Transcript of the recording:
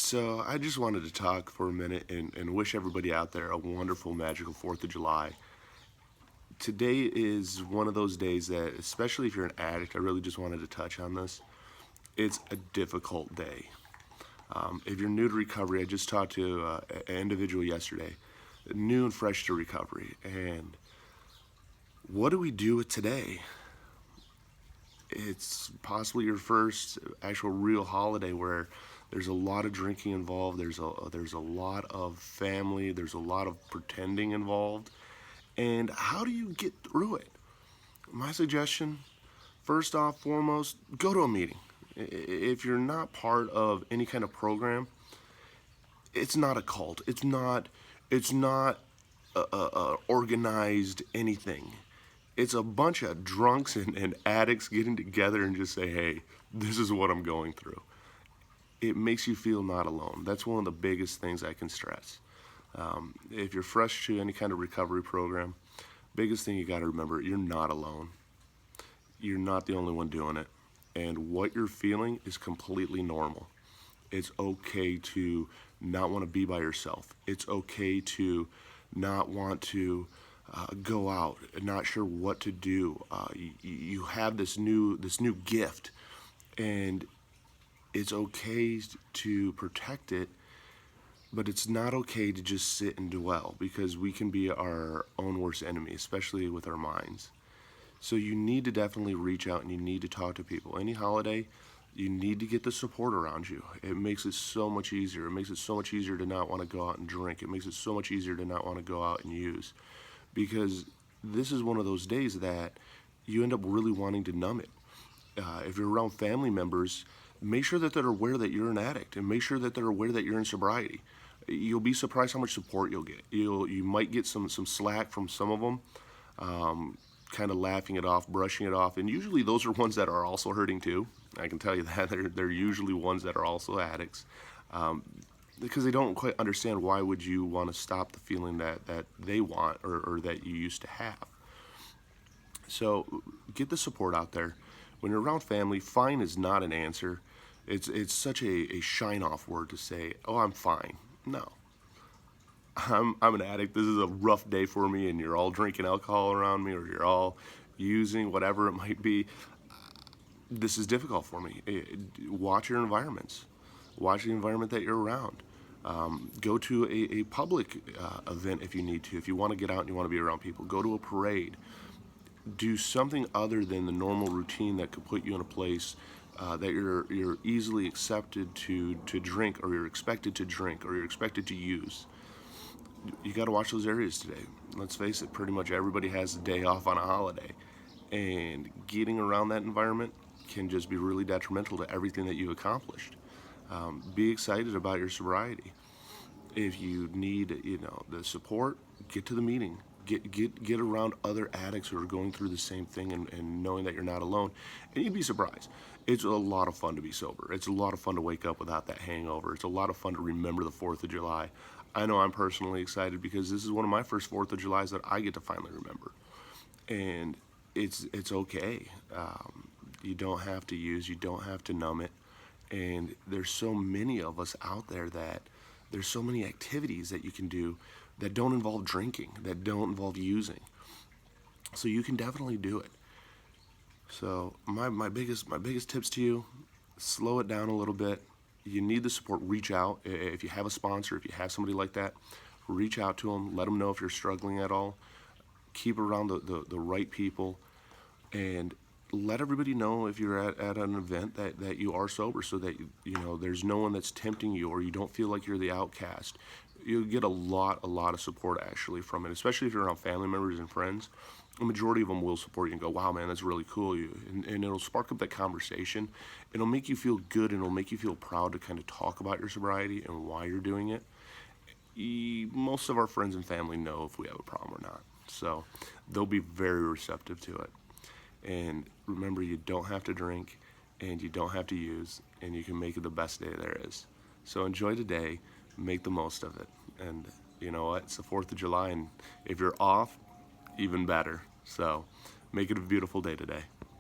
So I just wanted to talk for a minute and wish everybody out there a wonderful, magical 4th of July. Today is one of those days that, especially if you're an addict, I really just wanted to touch on this. It's a difficult day. If you're new to recovery, I just talked to an individual yesterday, new and fresh to recovery. And what do we do with today? It's possibly your first actual real holiday where there's a lot of drinking involved. There's a lot of family. There's a lot of pretending involved. And how do you get through it? My suggestion, first off, foremost, go to a meeting. If you're not part of any kind of program, it's not a cult. It's not a organized anything. It's a bunch of drunks and addicts getting together and just say, hey, this is what I'm going through. It makes you feel not alone. That's one of the biggest things I can stress. If you're fresh to any kind of recovery program, biggest thing you got to remember, you're not alone. You're not the only one doing it. And what you're feeling is completely normal. It's okay to not want to be by yourself. It's okay to not want to go out, not sure what to do. You have this new gift, and it's okay to protect it, but it's not okay to just sit and dwell, because we can be our own worst enemy, especially with our minds. So you need to definitely reach out and you need to talk to people. Any holiday, you need to get the support around you. It makes it so much easier. It makes it so much easier to not want to go out and drink. It makes it so much easier to not want to go out and use, because this is one of those days that you end up really wanting to numb it. If you're around family members, make sure that they're aware that you're an addict, and make sure that they're aware that you're in sobriety. You'll be surprised how much support you'll get. You might get some slack from some of them, kind of laughing it off, brushing it off, and usually those are ones that are also hurting too. I can tell you that they're usually ones that are also addicts, because they don't quite understand why would you want to stop the feeling that they want or that you used to have. So get the support out there. When you're around family, fine is not an answer. It's such a shine-off word to say, oh, I'm fine. No. I'm an addict. This is a rough day for me, and you're all drinking alcohol around me, or you're all using whatever it might be. This is difficult for me. Watch your environments. Watch the environment that you're around. Go to a public event if you need to. If you want to get out and you want to be around people, go to a parade. Do something other than the normal routine that could put you in a place that you're easily accepted to drink, or you're expected to drink, or you're expected to use. You got to watch those areas today. Let's face it, pretty much everybody has a day off on a holiday, and getting around that environment can just be really detrimental to everything that you've accomplished. Be excited about your sobriety. If you need, the support, get to the meeting. Get around other addicts who are going through the same thing, and knowing that you're not alone. And you'd be surprised. It's a lot of fun to be sober. It's a lot of fun to wake up without that hangover. It's a lot of fun to remember the 4th of July. I know I'm personally excited because this is one of my first 4th of Julys that I get to finally remember. And it's okay. You don't have to use. You don't have to numb it. And there's so many of us out there that there's so many activities that you can do that don't involve drinking, that don't involve using. So you can definitely do it. So my biggest tips to you, slow it down a little bit. You need the support. Reach out. If you have a sponsor, if you have somebody like that, reach out to them. Let them know if you're struggling at all. Keep around the right people, and let everybody know if you're at an event that you are sober, so that there's no one that's tempting you, or you don't feel like you're the outcast. You'll get a lot of support actually from it, especially if you're around family members and friends. A majority of them will support you and go, wow, man, that's really cool. And it'll spark up that conversation. It'll make you feel good, and it'll make you feel proud to kind of talk about your sobriety and why you're doing it. Most of our friends and family know if we have a problem or not. So they'll be very receptive to it. And remember, you don't have to drink, and you don't have to use, and you can make it the best day there is. So enjoy today, make the most of it. And you know what? It's the 4th of July, and if you're off, even better. So make it a beautiful day today.